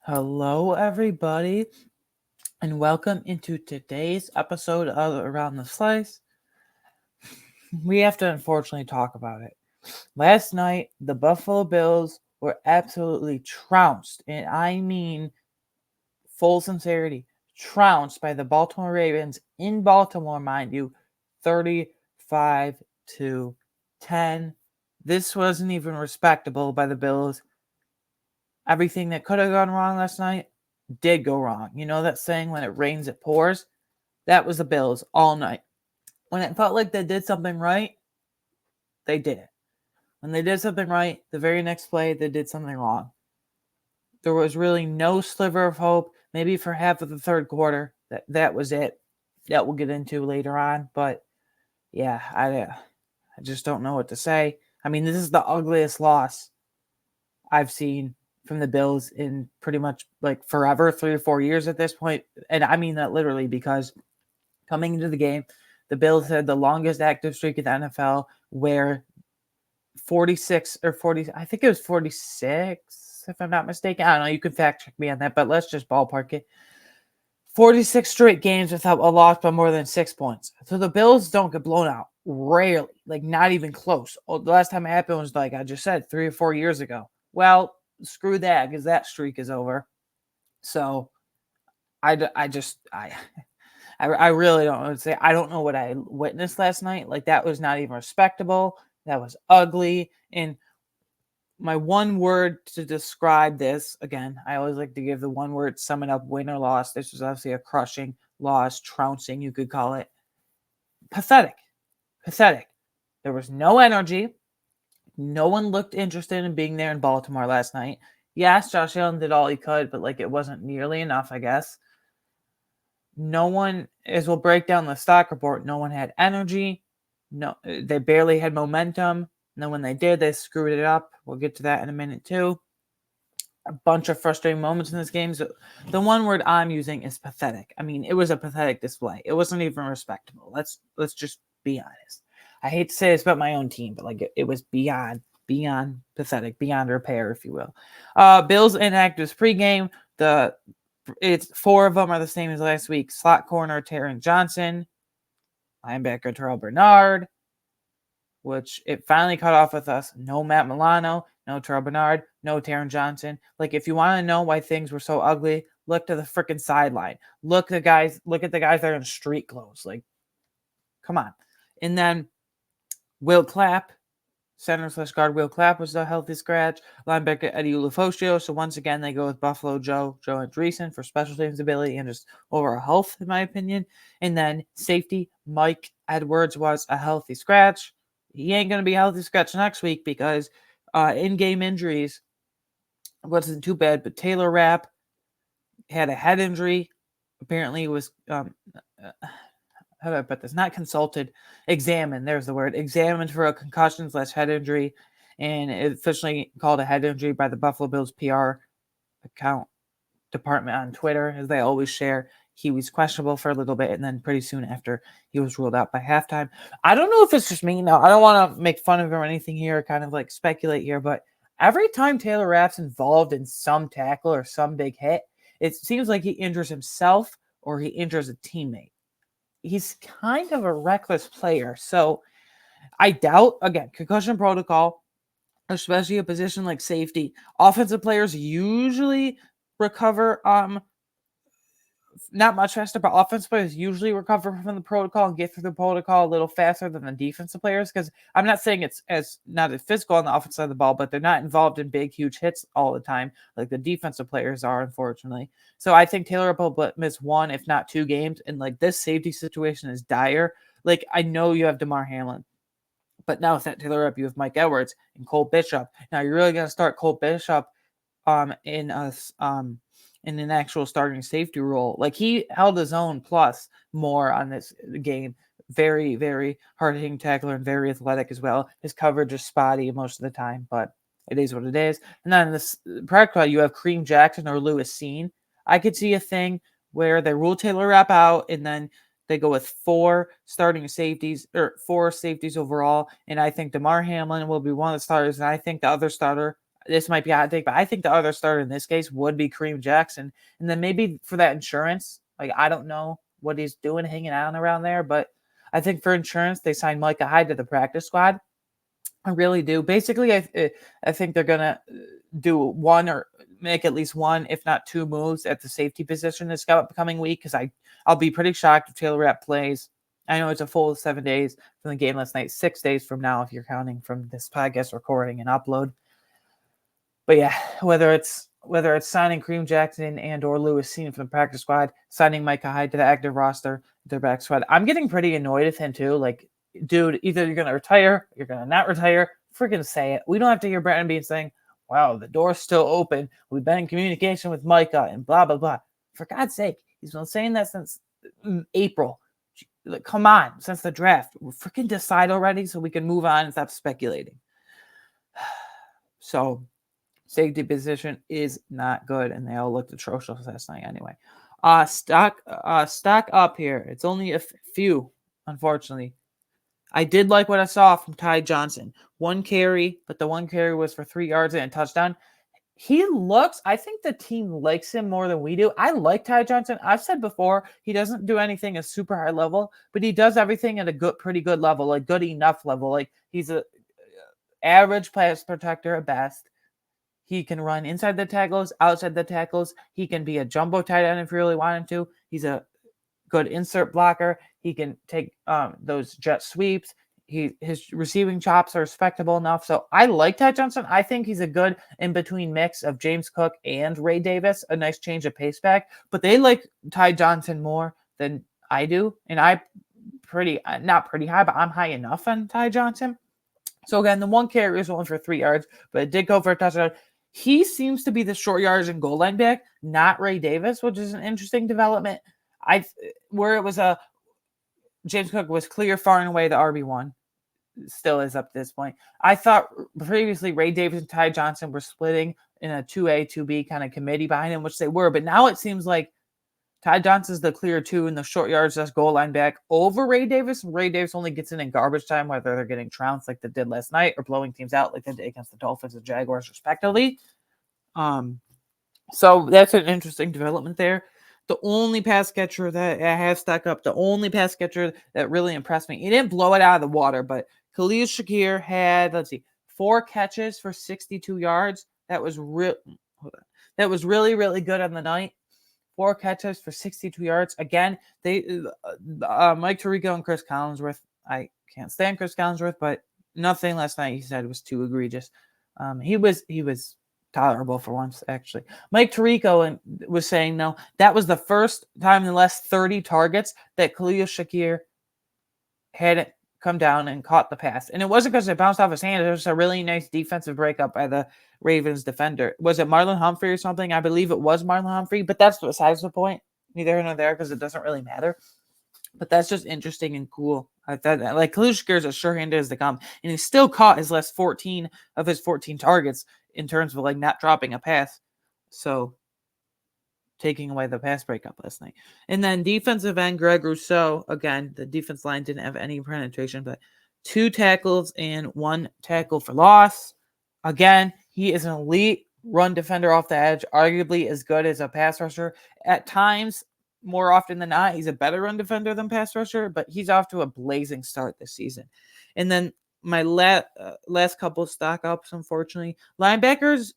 Hello, everybody, and welcome into today's episode of Around the Slice. We have to unfortunately talk about it. Last night, the Buffalo Bills were absolutely trounced, and I mean full sincerity, trounced by the Baltimore Ravens in Baltimore, mind you, 35 to 10. This wasn't even respectable by the Bills. Everything that could have gone wrong last night did go wrong. You know that saying, when it rains, it pours? That was the Bills all night. When it felt like they did something right, they did it. When they did something right, the very next play, they did something wrong. There was really no sliver of hope, maybe for half of the third quarter. That was it. That we'll get into later on. But yeah, I just don't know what to say. I mean, this is the ugliest loss I've seen from the Bills in pretty much like forever, 3 or 4 years at this point. And I mean that literally, because coming into the game, the Bills had the longest active streak in the NFL, where 46 or 40, I think it was 46, if I'm not mistaken. I don't know. You can fact check me on that, but let's just ballpark it. 46 straight games without a loss by more than 6 points. So the Bills don't get blown out. Rarely. Like, not even close. The last time it happened was, like I just said, 3 or 4 years ago. Well, screw that, because that streak is over. So I just I really don't know what to say. I don't know what I witnessed last night. Like, that was not even respectable. That was ugly. And my one word to describe this, again, I always like to give the one word, sum it up, win or loss. This was obviously a crushing loss, trouncing, you could call it. Pathetic. Pathetic. There was no energy. No one looked interested in being there in Baltimore last night. Yes, Josh Allen did all he could, but like, it wasn't nearly enough, I guess. No one, as we'll break down the stock report, no one had energy. No, they barely had momentum. And then when they did, they screwed it up. We'll get to that in a minute too. A bunch of frustrating moments in this game. So the one word I'm using is pathetic. I mean, it was a pathetic display. It wasn't even respectable. Let's just be honest. I hate to say this about my own team, but like, it was beyond pathetic, beyond repair, if you will. Bills inactives pregame. It's four of them are the same as last week. Slot corner Taron Johnson, linebacker Terrell Bernard, which it finally cut off with us. No Matt Milano, no Terrell Bernard, no Taron Johnson. Like, if you want to know why things were so ugly, look to the freaking sideline. Look at the guys that are in street clothes. Like, come on. And then Will Clapp, center/guard Will Clapp, was the healthy scratch. Linebacker Eddie Ulafosio. So once again, they go with Buffalo Joe Andreessen for special teams ability and just overall health, in my opinion. And then safety Mike Edwards was a healthy scratch. He ain't going to be a healthy scratch next week, because in-game injuries wasn't too bad. But Taylor Rapp had a head injury. Apparently, was how do I put this? Not consulted, examined. There's the word. Examined for a concussion/head injury, and officially called a head injury by the Buffalo Bills PR account department on Twitter, as they always share. He was questionable for a little bit, and then pretty soon after, he was ruled out by halftime. I don't know if it's just me. Now, I don't want to make fun of him or anything here, kind of like speculate here, but every time Taylor Rapp's involved in some tackle or some big hit, it seems like he injures himself or he injures a teammate. He's kind of a reckless player. So I doubt, again, concussion protocol, especially a position like safety. Offensive players usually recover not much faster, but offensive players usually recover from the protocol and get through the protocol a little faster than the defensive players. Because I'm not saying it's as not as physical on the offensive side of the ball, but they're not involved in big, huge hits all the time like the defensive players are, unfortunately. So I think Taylor will miss one, if not 2 games. And like, this safety situation is dire. Like, I know you have DeMar Hamlin, but now with that Taylor Rapp, you have Mike Edwards and Cole Bishop. Now you're really going to start Cole Bishop in an actual starting safety role. Like, he held his own plus more on this game. Very, very hard-hitting tackler and very athletic as well. His coverage is spotty most of the time, but it is what it is. And then in this practical, you have Kareem Jackson or Lewis Seen. I could see a thing where they rule Taylor Rapp out, and then they go with 4 starting safeties, or 4 safeties overall. And I think DeMar Hamlin will be one of the starters. And I think the other starter, this might be a hot take, but I think the other starter in this case would be Kareem Jackson. And then maybe for that insurance, like I don't know what he's doing hanging out around there, but I think for insurance, they signed Micah Hyde to the practice squad. I really do. Basically, I think they're gonna do one or make at least one, if not two moves at the safety position this upcoming week. Because I'll be pretty shocked if Taylor Rapp plays. I know it's a full 7 days from the game last night, 6 days from now if you're counting from this podcast recording and upload. But yeah, whether it's signing Kareem Jackson and or Lewis Cine from the practice squad, signing Micah Hyde to the active roster, their back squad, I'm getting pretty annoyed with him too. Like, dude, either you're gonna retire, you're gonna not retire. Freaking say it. We don't have to hear Brandon Beane saying, "Wow, the door's still open. We've been in communication with Micah and blah blah blah." For God's sake, he's been saying that since April. Like, come on, since the draft, we'll freaking decide already so we can move on and stop speculating. So. Safety position is not good, and they all looked atrocious last night anyway. Stock up here. It's only a few, unfortunately. I did like what I saw from Ty Johnson. One carry, but the one carry was for 3 yards and a touchdown. I think the team likes him more than we do. I like Ty Johnson. I've said before, he doesn't do anything at super high level, but he does everything at a pretty good level, like good enough level. Like he's a average pass protector at best. He can run inside the tackles, outside the tackles. He can be a jumbo tight end if you really want him to. He's a good insert blocker. He can take those jet sweeps. His receiving chops are respectable enough. So I like Ty Johnson. I think he's a good in-between mix of James Cook and Ray Davis, a nice change of pace back. But they like Ty Johnson more than I do. And I'm not pretty high, but I'm high enough on Ty Johnson. So again, the one carry was only for 3 yards, but it did go for a touchdown. He seems to be the short yards and goal line back, not Ray Davis, which is an interesting development. Where it was James Cook was clear far and away the RB1, still is up to this point. I thought previously Ray Davis and Ty Johnson were splitting in a 2A, 2B kind of committee behind him, which they were, but now it seems like Ty Johnson's the clear 2 in the short yards, that's goal line back over Ray Davis. Ray Davis only gets in garbage time, whether they're getting trounced like they did last night or blowing teams out like they did against the Dolphins and Jaguars, respectively. So that's an interesting development there. The only pass catcher that I have stuck up, the only pass catcher that really impressed me, he didn't blow it out of the water, but Khalil Shakir had, 4 catches for 62 yards. That was really, really good on the night. 4 catches for 62 yards. Again, they Mike Tirico and Chris Collinsworth. I can't stand Chris Collinsworth, but nothing last night he said was too egregious. He was tolerable for once, actually. Mike Tirico was saying, no, that was the first time in the last 30 targets that Khalil Shakir had come down and caught the pass. And it wasn't because it bounced off his hand. It was a really nice defensive breakup by the Ravens defender. Was it Marlon Humphrey or something? I believe it was Marlon Humphrey, but that's besides the point. Neither here nor there because it doesn't really matter. But that's just interesting and cool. I thought that, like, Khalil Shakir is as sure-handed as they come, and he still caught his last 14 of his 14 targets in terms of like not dropping a pass. So taking away the pass breakup last night. And then defensive end Greg Rousseau, again, the defense line didn't have any penetration, but 2 tackles and 1 tackle for loss. Again, he is an elite run defender off the edge, arguably as good as a pass rusher. At times, more often than not, he's a better run defender than pass rusher, but he's off to a blazing start this season. And then my last couple of stock ups, unfortunately, linebackers,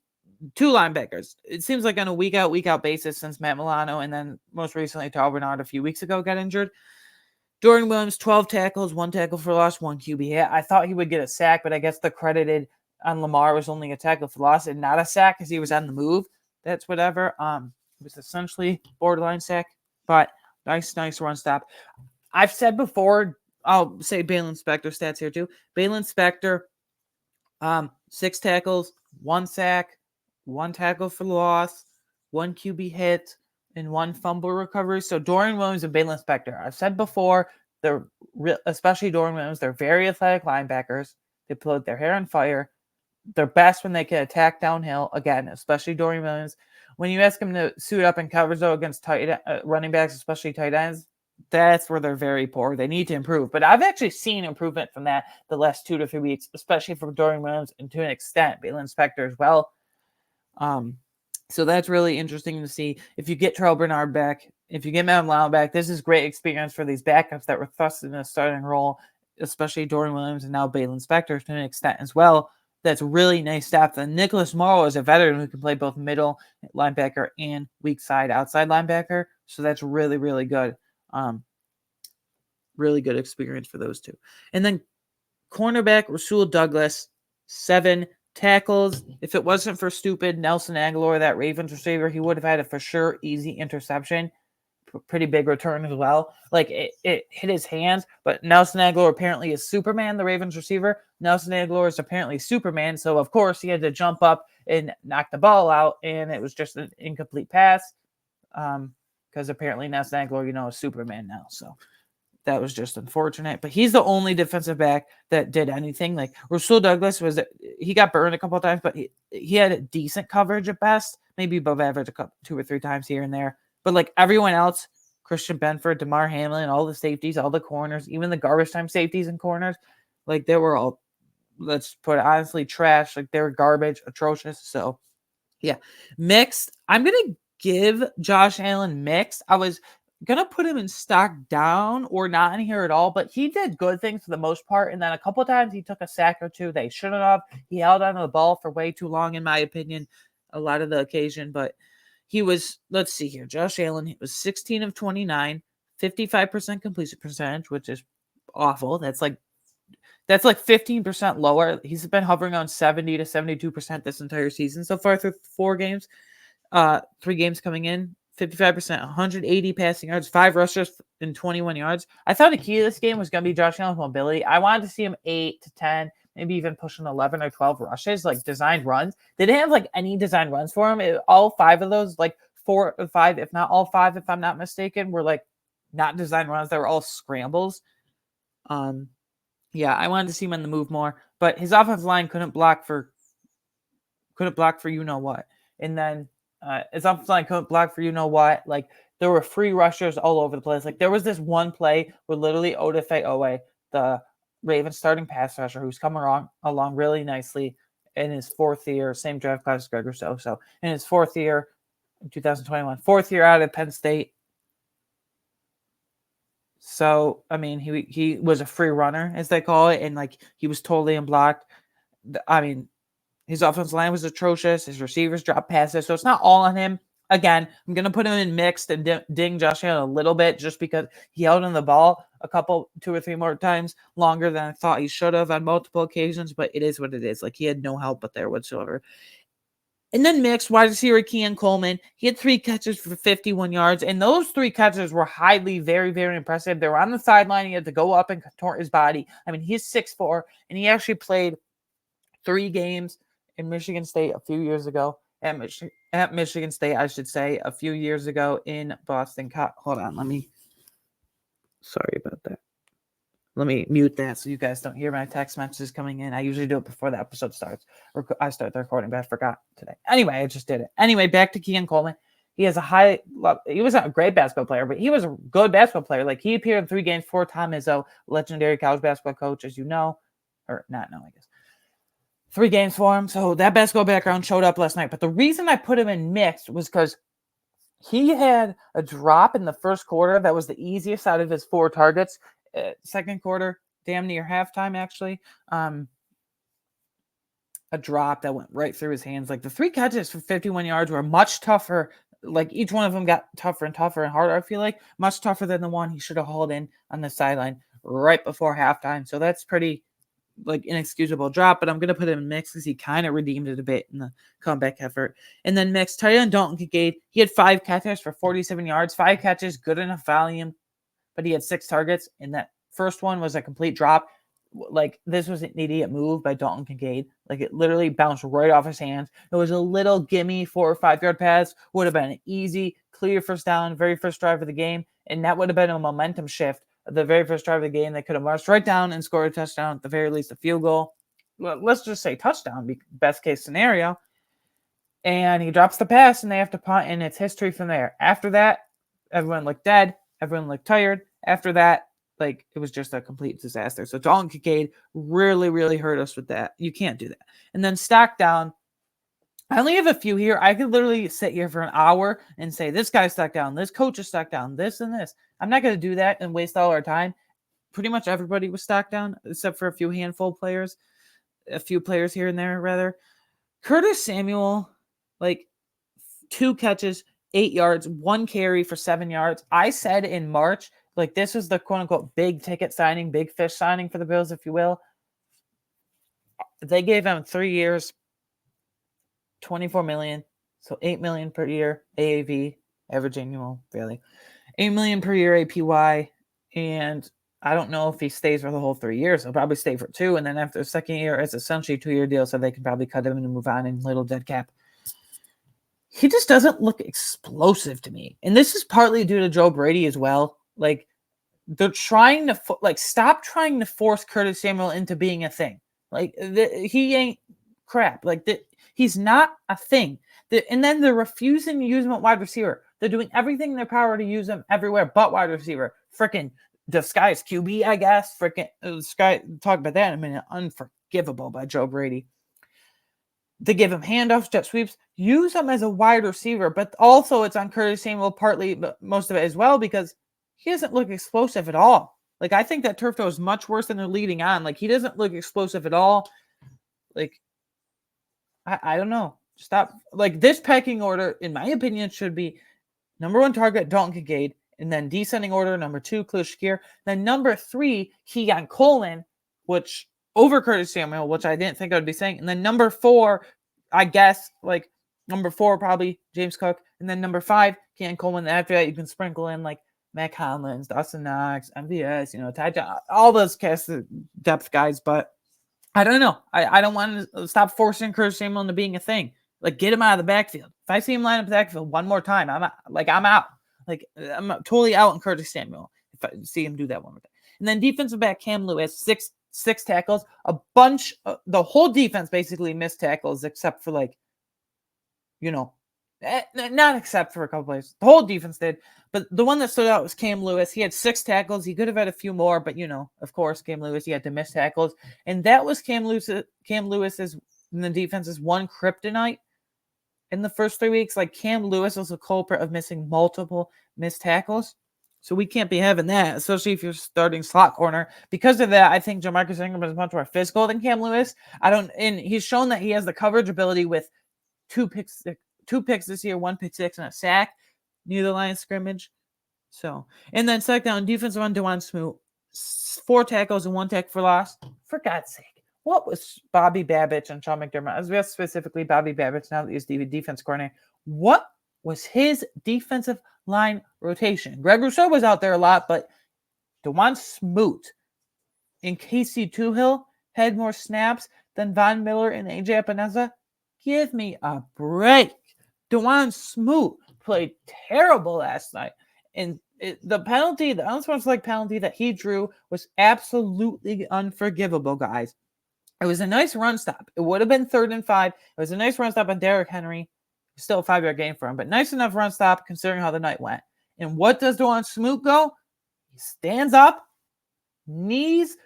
2 linebackers. It seems like on a week out basis since Matt Milano and then most recently Tal Bernard a few weeks ago got injured. Dorian Williams, 12 tackles, 1 tackle for loss, 1 QB hit. I thought he would get a sack, but I guess the credited on Lamar was only a tackle for loss and not a sack because he was on the move. That's whatever. It was essentially borderline sack, but nice run stop. I've said before, I'll say Balin Spector stats here too. Balin Spector, 6 tackles, 1 sack, 1 tackle for loss, 1 QB hit, and 1 fumble recovery. So Dorian Williams and Balin Spector. I've said before, especially Dorian Williams, they're very athletic linebackers. They put their hair on fire. They're best when they can attack downhill. Again, especially Dorian Williams. When you ask them to suit up in coverage, though, against running backs, especially tight ends, that's where they're very poor. They need to improve. But I've actually seen improvement from that the last 2 to 3 weeks, especially from Dorian Williams and to an extent, Balin Spector as well. So that's really interesting to see. If you get Terrell Bernard back, if you get Matt Milano back, this is great experience for these backups that were thrust in a starting role, especially Dorian Williams and now Balin Spector to an extent as well. That's really nice depth. And Nicholas Morrow is a veteran who can play both middle linebacker and weak side outside linebacker. So that's really, really good. Really good experience for those two. And then cornerback Rasul Douglas, 7 tackles. If it wasn't for stupid Nelson Aguilar, that Ravens receiver, he would have had a for sure easy interception. Pretty big return as well. Like it hit his hands, but Nelson Aguilar apparently is Superman, the Ravens receiver. Nelson Aguilar is apparently Superman, so of course he had to jump up and knock the ball out, and it was just an incomplete pass. Because apparently Nelson Aguilar, is Superman now. So that was just unfortunate. But he's the only defensive back that did anything. Like Rasul Douglas he got burned a couple of times, but he had decent coverage at best, maybe above average 2 or 3 times here and there. But like everyone else, Christian Benford, DeMar Hamlin, all the safeties, all the corners, even the garbage time safeties and corners, like they were all, let's put it honestly, trash. Like they were garbage, atrocious. So yeah, mixed. I'm gonna give Josh Allen mixed. I was gonna put him in stock down or not in here at all, but he did good things for the most part. And then a couple times he took a sack or two. They shouldn't have. He held onto the ball for way too long, in my opinion, a lot of the occasion. But he was, let's see here, Josh Allen, he was 16 of 29, 55% completion percentage, which is awful. That's like 15% lower. He's been hovering on 70 to 72% this entire season so far through 4 games. 3 games coming in, 55%, 180 passing yards, 5 rushes and 21 yards. I thought the key to this game was going to be Josh Allen's mobility. I wanted to see him 8 to 10, maybe even pushing 11 or 12 rushes, like designed runs. They didn't have like any designed runs for him. All 5 of those, like 4 or 5, if not all 5, if I'm not mistaken, were like not designed runs. They were all scrambles. Yeah, I wanted to see him on the move more, but his offensive line couldn't block for you know what. And then his offensive line couldn't block for you know what. Like there were free rushers all over the place. Like there was this one play where literally Odafe Owe, the Ravens starting pass rusher, who's coming along really nicely in his 4th year, same draft class as Greg Rousseau. So in his 4th year, in 2021, 4th year out of Penn State. So, I mean, he was a free runner, as they call it, and like he was totally unblocked. I mean, his offensive line was atrocious. His receivers dropped passes, so it's not all on him. Again, I'm gonna put him in mixed and ding Josh Allen a little bit just because he held on the ball 2 or 3 more times longer than I thought he should have on multiple occasions. But it is what it is. Like he had no help but there whatsoever. And then mixed wide receiver Keon Coleman. He had 3 catches for 51 yards, and those 3 catches were highly, very, very impressive. They were on the sideline. He had to go up and contort his body. I mean, he's 6'4", and he actually played 3 games in Michigan State a few years ago. At Michigan State, I should say, a few years ago in Boston. Hold on, sorry about that. Let me mute that so you guys don't hear my text messages coming in. I usually do it before the episode starts. Or I start the recording, but I forgot today. Anyway, I just did it. Anyway, back to Keon Coleman. He was not a great basketball player, but he was a good basketball player. Like he appeared in 3 games for Tom Izzo, legendary college basketball coach, as you know. Or not know, I guess. 3 games for him. So that basketball background showed up last night. But the reason I put him in mixed was because he had a drop in the first quarter that was the easiest out of his 4 targets. Second quarter, damn near halftime, actually. A drop that went right through his hands. Like the 3 catches for 51 yards were much tougher. Like each one of them got tougher and tougher and harder, I feel like. Much tougher than the one he should have hauled in on the sideline right before halftime. So that's pretty inexcusable drop, but I'm going to put him in mix because he kind of redeemed it a bit in the comeback effort. And then mixed tight end Dalton Kincaid. He had 5 catches for 47 yards. 5 catches, good enough volume, but he had 6 targets, and that first one was a complete drop. Like, this was an idiot move by Dalton Kincaid. Like, it literally bounced right off his hands. It was a little gimme 4 or 5 yard pass. Would have been an easy, clear first down, very first drive of the game, and that would have been a momentum shift. The very first drive of the game, they could have marched right down and scored a touchdown, at the very least a field goal. Well, let's just say touchdown, best case scenario. And he drops the pass, and they have to punt, and it's history from there. After that, everyone looked dead. Everyone looked tired. After that, it was just a complete disaster. So Dalton Kincaid really, really hurt us with that. You can't do that. And then stock down, I only have a few here. I could literally sit here for an hour and say, this guy's stuck down, this coach is stuck down, this and this. I'm not going to do that and waste all our time. Pretty much everybody was stuck down, except for a few handful of players. A few players here and there, rather. Curtis Samuel, like 2 catches, 8 yards, 1 carry for 7 yards. I said in March, like this was the quote unquote big ticket signing, big fish signing for the Bills, if you will. They gave him 3 years, $24 million, so $8 million per year AAV, average annual value, $8 million per year APY, and I don't know if he stays for the whole 3 years. He'll probably stay for 2, and then after the second year, it's essentially a 2-year deal, so they can probably cut him and move on in little dead cap. He just doesn't look explosive to me, and this is partly due to Joe Brady as well. Like they're trying to stop trying to force Curtis Samuel into being a thing. Like he ain't crap. Like he's not a thing. And then they're refusing to use him at wide receiver. They're doing everything in their power to use him everywhere but wide receiver. Freaking disguised QB, I guess. Freaking talk about that in a minute. Unforgivable by Joe Brady. They give him handoffs, jet sweeps, use him as a wide receiver, but also it's on Curtis Samuel partly, but most of it as well, because he doesn't look explosive at all. Like, I think that turf toe is much worse than they're leading on. Like, he doesn't look explosive at all. Like, I don't know. Stop. Like, this pecking order, in my opinion, should be number 1 target, Dalton Kincaid, and then descending order, number 2, Khalil Shakir, then number 3, Keegan Coleman, which over Curtis Samuel, which I didn't think I would be saying, and then number 4, I guess, like, number 4 probably James Cook, and then number 5, Keegan Coleman. And after that, you can sprinkle in, like, Matt Collins, Dawson Knox, MVS, Ty John, all those cast depth guys, but I don't know. I don't want to stop forcing Curtis Samuel into being a thing. Like, get him out of the backfield. If I see him line up the backfield one more time, I'm out. Like, I'm totally out on Curtis Samuel if I see him do that one more time. And then defensive back Cam Lewis, six tackles, a bunch. The whole defense basically missed tackles except for not except for a couple plays. The whole defense did. But the one that stood out was Cam Lewis. He had 6 tackles. He could have had a few more, but of course, Cam Lewis, he had to miss tackles. And that was Cam Lewis's in the defense's one kryptonite in the first 3 weeks. Like, Cam Lewis was a culprit of missing multiple missed tackles. So we can't be having that, especially if you're starting slot corner. Because of that, I think Jamarcus Ingram is much more physical than Cam Lewis. And he's shown that he has the coverage ability with 2 picks this year, 1 pick 6 and a sack near the line of scrimmage. So, and then second down, defensive one, Dawon Smoot, 4 tackles and 1 tackle for loss. For God's sake, what was Bobby Babich and Sean McDermott, as well as specifically Bobby Babich, now that he's the defense coordinator, what was his defensive line rotation? Greg Rousseau was out there a lot, but Dawon Smoot and Casey Tuhill had more snaps than Von Miller and AJ Epineza. Give me a break. Dawon Smoot played terrible last night. And the unsportsmanlike penalty that he drew was absolutely unforgivable, guys. It was a nice run stop. It would have been 3rd and 5. It was a nice run stop on Derrick Henry. Still a 5-yard gain for him, but nice enough run stop considering how the night went. And what does Dawon Smoot go? He stands up, knees,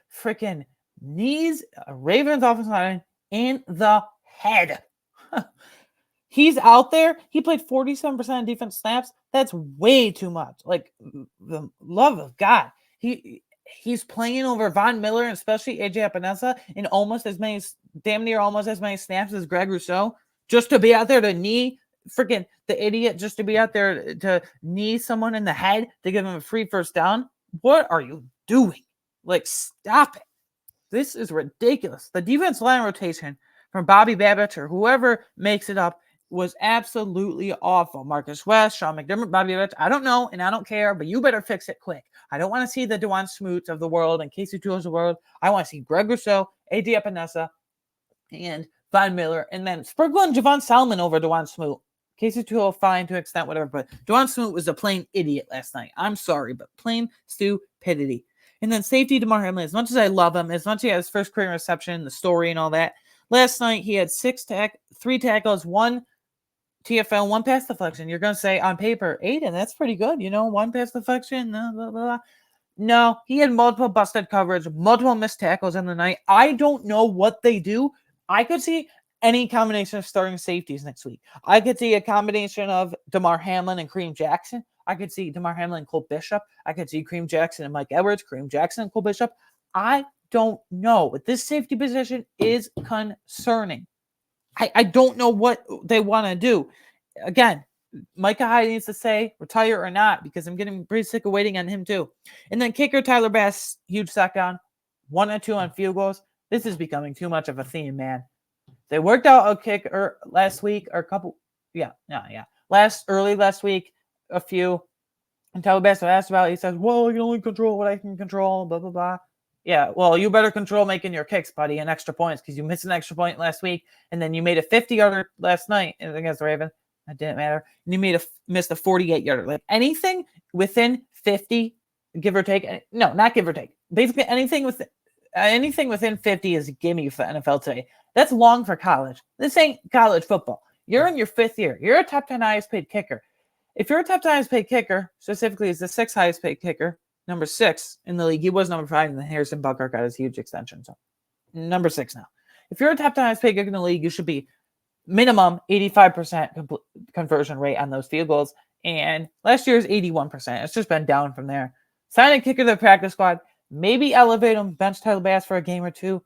Ravens offensive line in the head. He's out there. He played 47% of defense snaps. That's way too much. Like, the love of God. He's playing over Von Miller and especially AJ Epineza in damn near almost as many snaps as Greg Rousseau, just to be out there to knee the idiot, just to be out there to knee someone in the head to give him a free first down. What are you doing? Like, stop it. This is ridiculous. The defense line rotation from Bobby Babich or whoever makes it up was absolutely awful. Marcus West, Sean McDermott, Bobby Babich, I don't know and I don't care, but you better fix it quick. I don't want to see the Dawon Smoots of the world and Casey Tuhill of the world. I want to see Greg Rousseau, AJ Epineza, and Von Miller, and then sprinkle in Javon Solomon over Dawon Smoot. Casey Tuhill, fine to an extent, whatever, but Dawon Smoot was a plain idiot last night. I'm sorry, but plain stupidity. And then safety, DeMar Hamlin, as much as I love him, as much as he had his first career reception, the story and all that, last night he had 3 tackles, 1 TFL, 1 pass deflection. You're going to say on paper, Aiden, that's pretty good. 1 pass deflection, blah, blah, blah. No, he had multiple busted coverage, multiple missed tackles in the night. I don't know what they do. I could see any combination of starting safeties next week. I could see a combination of DeMar Hamlin and Kareem Jackson. I could see DeMar Hamlin and Cole Bishop. I could see Kareem Jackson and Mike Edwards, Kareem Jackson and Cole Bishop. I don't know. But this safety position is concerning. I don't know what they want to do. Again, Micah Hyde needs to say retire or not, because I'm getting pretty sick of waiting on him too. And then kicker Tyler Bass, huge sack down, 1 and 2 on field goals. This is becoming too much of a theme, man. They worked out a kicker last week, or a couple, early last week, a few. And Tyler Bass was asked about it. He says, well, I can only control what I can control, blah, blah, blah. Yeah, well, you better control making your kicks, buddy, and extra points, because you missed an extra point last week, and then you made a 50-yarder last night against the Ravens. That didn't matter. And you missed a 48-yarder. Like, anything within 50, give or take. No, not give or take. Basically, anything within 50 is a gimme for the NFL today. That's long for college. This ain't college football. You're in your 5th year. You're a top 10 highest paid kicker. If you're a top 10 highest paid kicker, specifically as the 6th highest paid kicker, number 6 in the league. He was number 5, and then Harrison Butker got his huge extension. So number 6 now. If you're a top 10 highest paid kicker in the league, you should be minimum 85% conversion rate on those field goals. And last year's 81%. It's just been down from there. Sign a kicker to the practice squad. Maybe elevate him, bench Tyler Bass for a game or two.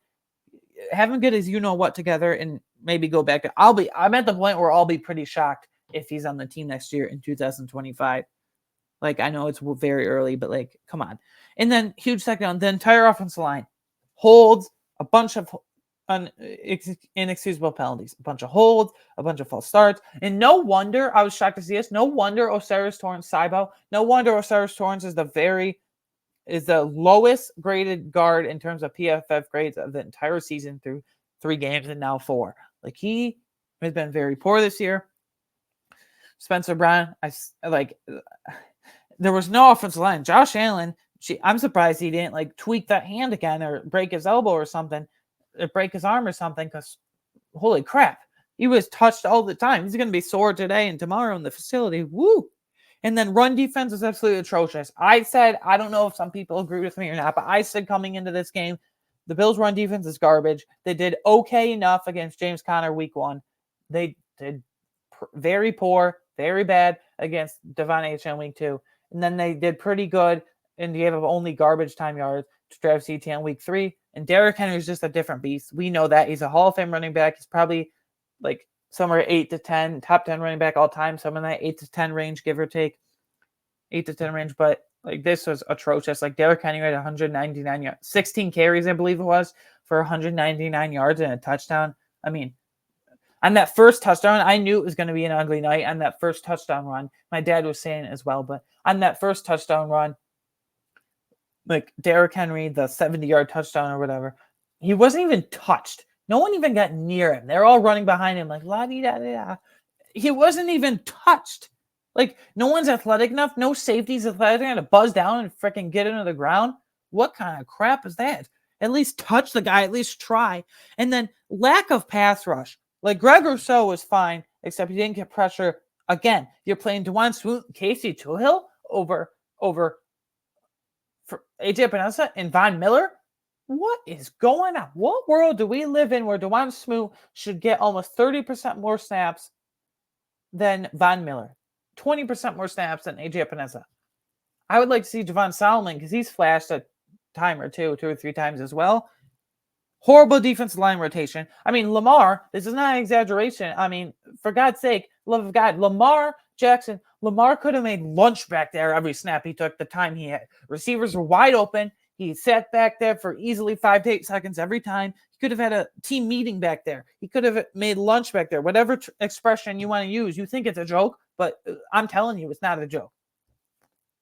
Have him get his you-know-what together, and maybe go back to – I'm at the point where I'll be pretty shocked if he's on the team next year in 2025. Like, I know it's very early, but, like, come on. And then, huge second down, the entire offensive line holds, a bunch of inexcusable penalties, a bunch of holds, a bunch of false starts. And no wonder, I was shocked to see this, no wonder Osiris Torrance, Cybo, no wonder Osiris Torrance is the lowest graded guard in terms of PFF grades of the entire season through 3 games and now 4. Like, he has been very poor this year. Spencer Brown, there was no offensive line. Josh Allen, I'm surprised he didn't like tweak that hand again or break his elbow or something, or break his arm or something, because holy crap, he was touched all the time. He's going to be sore today and tomorrow in the facility. Woo! And then run defense is absolutely atrocious. I said, I don't know if some people agree with me or not, but I said coming into this game, the Bills' run defense is garbage. They did okay enough against James Conner week 1. They did very poor, very bad against Devon Achane week 2. And then they did pretty good and gave up only garbage time yards to Travis Etienne week 3. And Derrick Henry is just a different beast. We know that. He's a Hall of Fame running back. He's probably like somewhere 8 to 10, top 10 running back all time. Some in that 8 to 10 range, give or take. 8 to 10 range. But like, this was atrocious. Like, Derrick Henry had 199 yards, 16 carries, I believe it was, for 199 yards and a touchdown. I mean, on that first touchdown, I knew it was going to be an ugly night on that first touchdown run. My dad was saying it as well, but on that first touchdown run, like Derrick Henry, the 70-yard touchdown or whatever, he wasn't even touched. No one even got near him. They're all running behind him like, la-di-da-da-da. He wasn't even touched. Like, no one's athletic enough. No safety's athletic enough to buzz down and freaking get into the ground. What kind of crap is that? At least touch the guy. At least try. And then lack of pass rush. Like, Greg Rousseau was fine, except he didn't get pressure. Again, you're playing DeJuan Smoot and Casey Tuhill over for AJ Epinesa and Von Miller. What is going on? What world do we live in where DeJuan Smoot should get almost 30% more snaps than Von Miller? 20% more snaps than AJ Epinesa. I would like to see Javon Solomon, because he's flashed a time or two or 3 times as well. Horrible defensive line rotation. I mean, Lamar, this is not an exaggeration. I mean, for God's sake, love of God, Lamar Jackson, Lamar could have made lunch back there every snap he took, the time he had. Receivers were wide open. He sat back there for easily 5 to 8 seconds every time. He could have had a team meeting back there. He could have made lunch back there. Whatever expression you want to use, you think it's a joke, but I'm telling you, it's not a joke.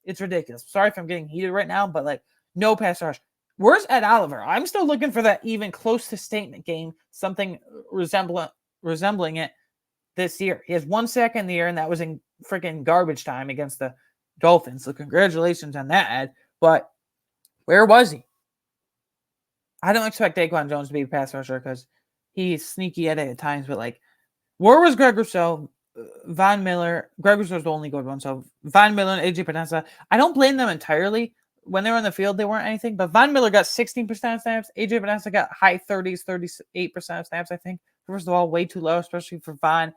It's ridiculous. Sorry if I'm getting heated right now, but like, no pass rush. Where's Ed Oliver? I'm still looking for that even close to statement game, something resembling it this year. He has 1 sack in the year, and that was in freaking garbage time against the Dolphins. So congratulations on that, Ed. But where was he? I don't expect Daquan Jones to be a pass rusher because he's sneaky at times, but like, where was Greg Rousseau? Von Miller. Greg Rousseau's the only good one. So Von Miller and AJ Epinesa. I don't blame them entirely. When they were on the field, they weren't anything. But Von Miller got 16% of snaps. AJ Epinesa got high 30s, 38% of snaps, I think. First of all, way too low, especially for Vaughn.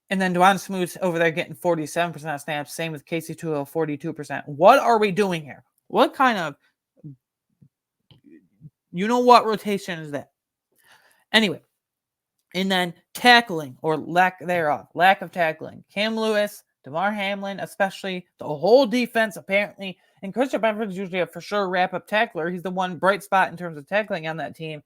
And then Dwan Smoot's over there getting 47% of snaps. Same with Casey Tuo, 42%. What are we doing here? What kind of, rotation is that? Anyway, and then tackling or lack thereof, lack of tackling. Cam Lewis, DeMar Hamlin, especially the whole defense apparently. And Christian Benford's usually a for sure wrap-up tackler. He's the one bright spot in terms of tackling on that team.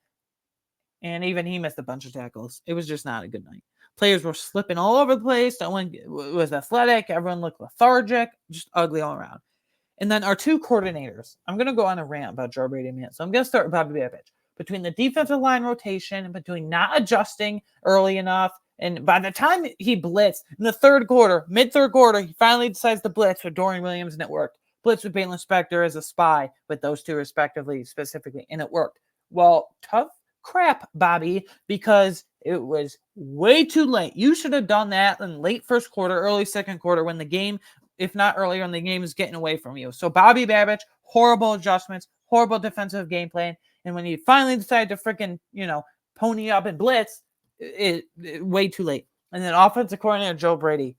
And even he missed a bunch of tackles. It was just not a good night. Players were slipping all over the place. No one was athletic. Everyone looked lethargic. Just ugly all around. And then our two coordinators. I'm going to go on a rant about Joe Brady in a minute. So I'm going to start with Bobby Babich. Between the defensive line rotation and between not adjusting early enough, and by the time he blitzed in the third quarter, mid-third quarter, he finally decides to blitz with Dorian Williams, and it worked. Blitz with Baylon Spector as a spy with those two respectively, specifically, and it worked. Well, tough crap, Bobby, because it was way too late. You should have done that in late first quarter, early second quarter when the game, if not earlier, when the game is getting away from you. So Bobby Babich, horrible adjustments, horrible defensive game plan. And when you finally decide to freaking, pony up and blitz, it way too late. And then offensive coordinator Joe Brady.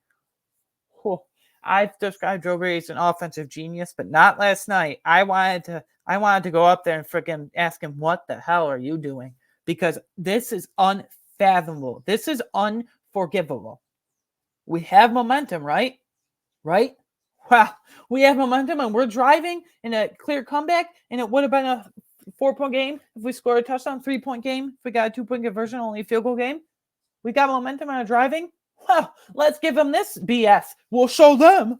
I've described Joe Brady as an offensive genius, but not last night. I wanted to go up there and freaking ask him, what the hell are you doing? Because this is unfathomable. This is unforgivable. We have momentum, right? Right? Wow. We have momentum and we're driving in a clear comeback, and it would have been a 4-point game if we scored a touchdown, 3-point game if we got a 2-point conversion, only a field goal game. We got momentum and are driving. Well, let's give them this BS. We'll show them.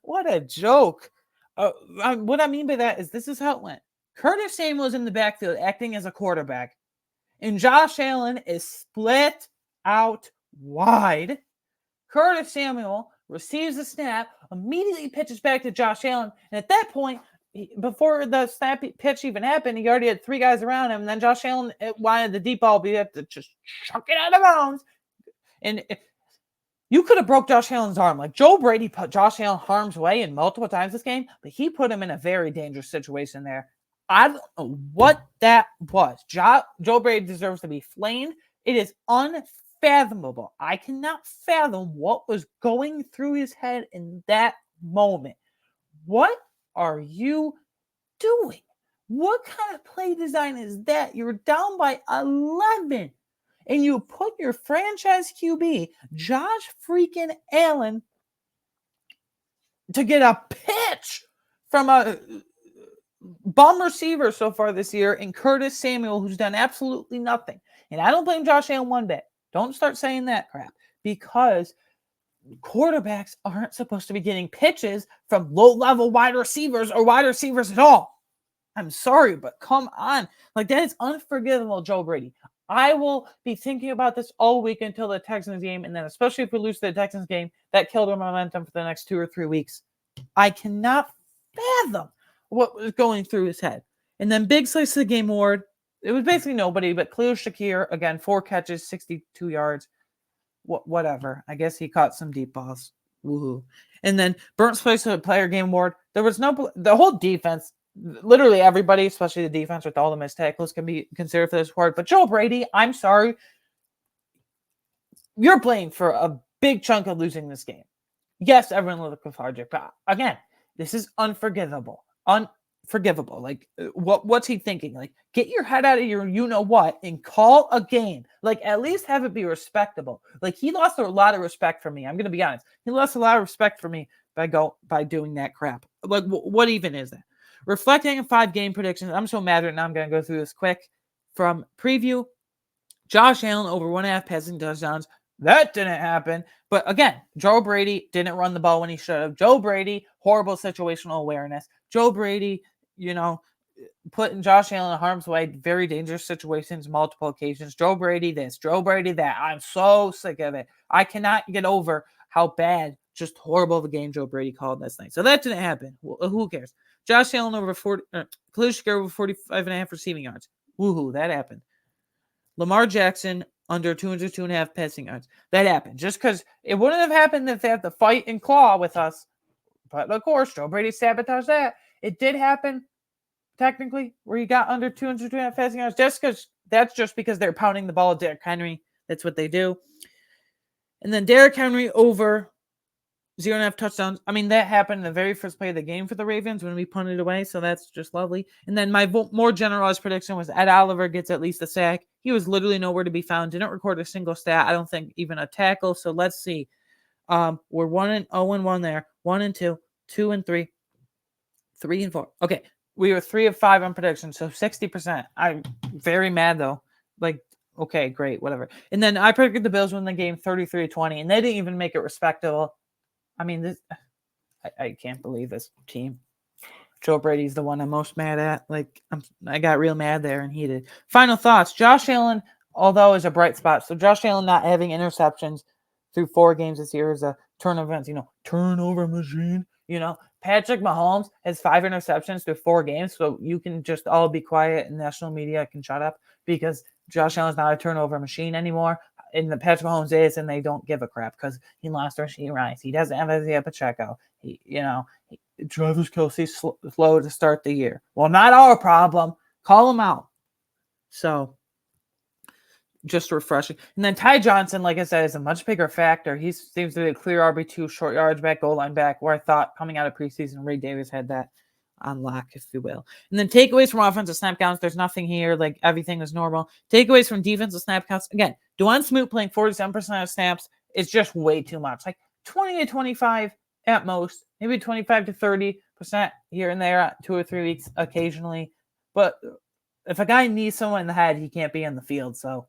What a joke. What I mean by that is this is how it went. Curtis Samuel is in the backfield acting as a quarterback, and Josh Allen is split out wide. Curtis Samuel receives the snap, immediately pitches back to Josh Allen, and at that point, before the snap pitch even happened, he already had 3 guys around him, and then Josh Allen wanted the deep ball, but he had to just chuck it out of bounds. And you could have broke Josh Allen's arm. Like, Joe Brady put Josh Allen harm's way in multiple times this game, but he put him in a very dangerous situation there. I don't know what that was. Joe Brady deserves to be flamed. It is unfathomable. I cannot fathom what was going through his head in that moment. What are you doing? What kind of play design is that? You're down by 11. And you put your franchise QB, Josh freaking Allen, to get a pitch from a bum receiver so far this year, and Curtis Samuel, who's done absolutely nothing. And I don't blame Josh Allen one bit. Don't start saying that crap, because quarterbacks aren't supposed to be getting pitches from low-level wide receivers or wide receivers at all. I'm sorry, but come on. Like, that is unforgivable, Joe Brady. I will be thinking about this all week until the Texans game, and then especially if we lose the Texans game, that killed our momentum for the next 2 or 3 weeks. I cannot fathom what was going through his head. And then big slice of the game award. It was basically nobody, but Khalil Shakir, again, 4 catches, 62 yards. Whatever. I guess he caught some deep balls. Woohoo. And then burnt slice of the player game award. There was the whole defense. Literally everybody, especially the defense with all the missed tackles, can be considered for this award. But Joe Brady, I'm sorry. You're blamed for a big chunk of losing this game. Yes, everyone looked lethargic, but again, this is unforgivable. Unforgivable. Like, what's he thinking? Like, get your head out of your you-know-what and call a game. Like, at least have it be respectable. Like, he lost a lot of respect for me. I'm going to be honest. He lost a lot of respect for me by doing that crap. Like, what even is that? Reflecting on 5 game predictions, I'm so mad right now. I'm going to go through this quick. From preview, Josh Allen over 1.5 passing touchdowns. That didn't happen. But again, Joe Brady didn't run the ball when he should have. Joe Brady, horrible situational awareness. Joe Brady, putting Josh Allen in harm's way, very dangerous situations, multiple occasions. Joe Brady this, Joe Brady that. I'm so sick of it. I cannot get over how bad, just horrible of a game Joe Brady called last night. So that didn't happen. Who cares? Josh Allen over 40, Khalil Shakir over 45.5 receiving yards. Woohoo, that happened. Lamar Jackson under 202.5 passing yards. That happened. Just because it wouldn't have happened if they had to fight and claw with us. But of course, Joe Brady sabotaged that. It did happen, technically, where he got under 202.5 passing yards just because that's just because they're pounding the ball at Derrick Henry. That's what they do. And then Derrick Henry over 0.5 touchdowns. I mean, that happened in the very first play of the game for the Ravens when we punted away, so that's just lovely. And then my more generalized prediction was Ed Oliver gets at least a sack. He was literally nowhere to be found. Didn't record a single stat. I don't think even a tackle. So let's see. We're 1-0-1 there. 1-2, 2-3, 3-4. Okay, we were 3 of 5 on prediction, so 60%. I'm very mad though. Like, okay, great, whatever. And then I predicted the Bills win the game 33-20, and they didn't even make it respectable. I mean, I can't believe this team. Joe Brady's the one I'm most mad at. Like, I got real mad there and heated. Final thoughts. Josh Allen, although, is a bright spot. So Josh Allen not having interceptions through 4 games this year is a turnover machine. Patrick Mahomes has 5 interceptions through 4 games. So you can just all be quiet and national media can shut up because Josh Allen's not a turnover machine anymore. In the Patrick Mahomes days, and they don't give a crap because he lost Rashee Rice. He doesn't have Isaiah Pacheco. Travis Kelce's slow to start the year. Well, not our problem. Call him out. So, just refreshing. And then Ty Johnson, like I said, is a much bigger factor. He seems to be a clear RB2, short yards back, goal line back, where I thought coming out of preseason, Ray Davis had that on lock, if you will. And then takeaways from offensive snap counts. There's nothing here. Like, everything is normal. Takeaways from defensive snap counts. Again, Dwan Smoot playing 47% of snaps is just way too much. Like 20 to 25 at most, maybe 25 to 30% here and there, 2 or 3 weeks occasionally. But if a guy needs someone in the head, he can't be in the field. So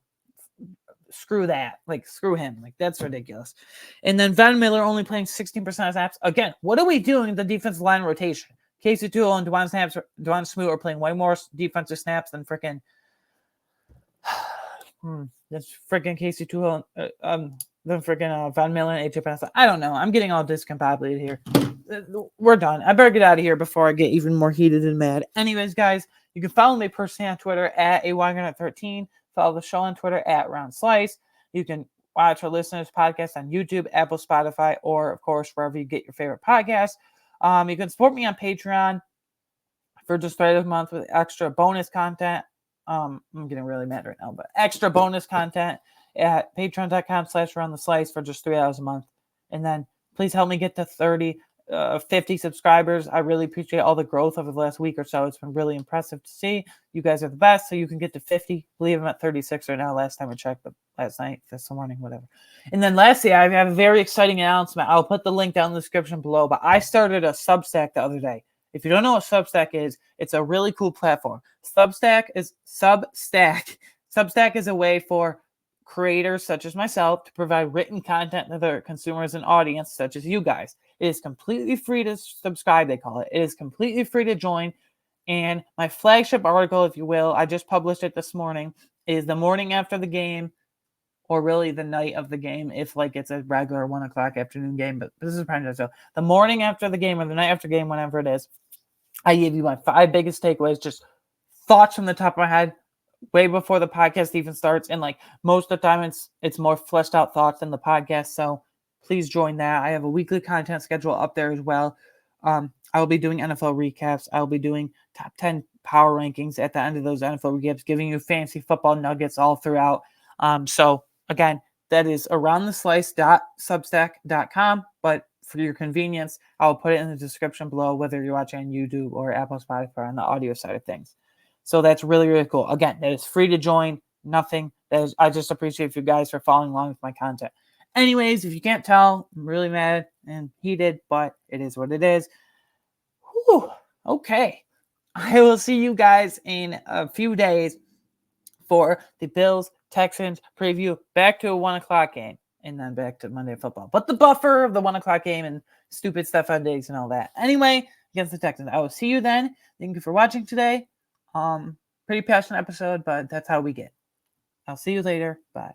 screw that. Like, screw him. Like, that's ridiculous. And then Von Miller only playing 16% of snaps. Again, what are we doing in the defensive line rotation? Casey Toohill and Dwan Smoot are playing way more defensive snaps than freaking that's freaking Casey Toohill than freaking Von Miller and AJ Penn. I don't know. I'm getting all discombobulated here. We're done. I better get out of here before I get even more heated and mad. Anyways, guys, you can follow me personally on Twitter at AWagner13. Follow the show on Twitter at Round Slice. You can watch or listen to this podcast on YouTube, Apple, Spotify, or, of course, wherever you get your favorite podcasts. You can support me on Patreon for just $3 a month with extra bonus content. I'm getting really mad right now, but extra bonus content at patreon.com/roundtheslice for just $3 a month. And then please help me get to 50 subscribers. I really appreciate all the growth over the last week or so. It's been really impressive to see. You guys are the best. So you can get to 50. I believe I'm at 36 right now. Last time I checked, but last night, this morning, whatever. And then lastly, I have a very exciting announcement. I'll put the link down in the description below, but I started a Substack the other day. If you don't know what Substack is, it's a really cool platform. Substack is a way for creators such as myself to provide written content to their consumers and audience such as you guys. It is completely free to subscribe, they call it. It is completely free to join. And my flagship article, if you will, I just published it this morning, is the morning after the game, or really the night of the game, if like it's a regular 1 o'clock afternoon game, but this is prime time. So the morning after the game or the night after game, whenever it is, I give you my 5 biggest takeaways, just thoughts from the top of my head, way before the podcast even starts. And like most of the time, it's more fleshed out thoughts than the podcast. So please join that. I have a weekly content schedule up there as well. I will be doing NFL recaps. I will be doing top 10 power rankings at the end of those NFL recaps, giving you fancy football nuggets all throughout. So again, that is aroundtheslice.substack.com. But for your convenience, I'll put it in the description below, whether you're watching on YouTube or Apple, Spotify on the audio side of things. So that's really, really cool. Again, that is free to join. Nothing. I just appreciate you guys for following along with my content. Anyways, if you can't tell, I'm really mad and heated, but it is what it is. Whew, okay. I will see you guys in a few days for the Bills-Texans preview. Back to a 1 o'clock game and then back to Monday football. But the buffer of the 1 o'clock game and stupid Stefon Diggs and all that. Anyway, against the Texans. I will see you then. Thank you for watching today. Pretty passionate episode, but that's how we get. I'll see you later. Bye.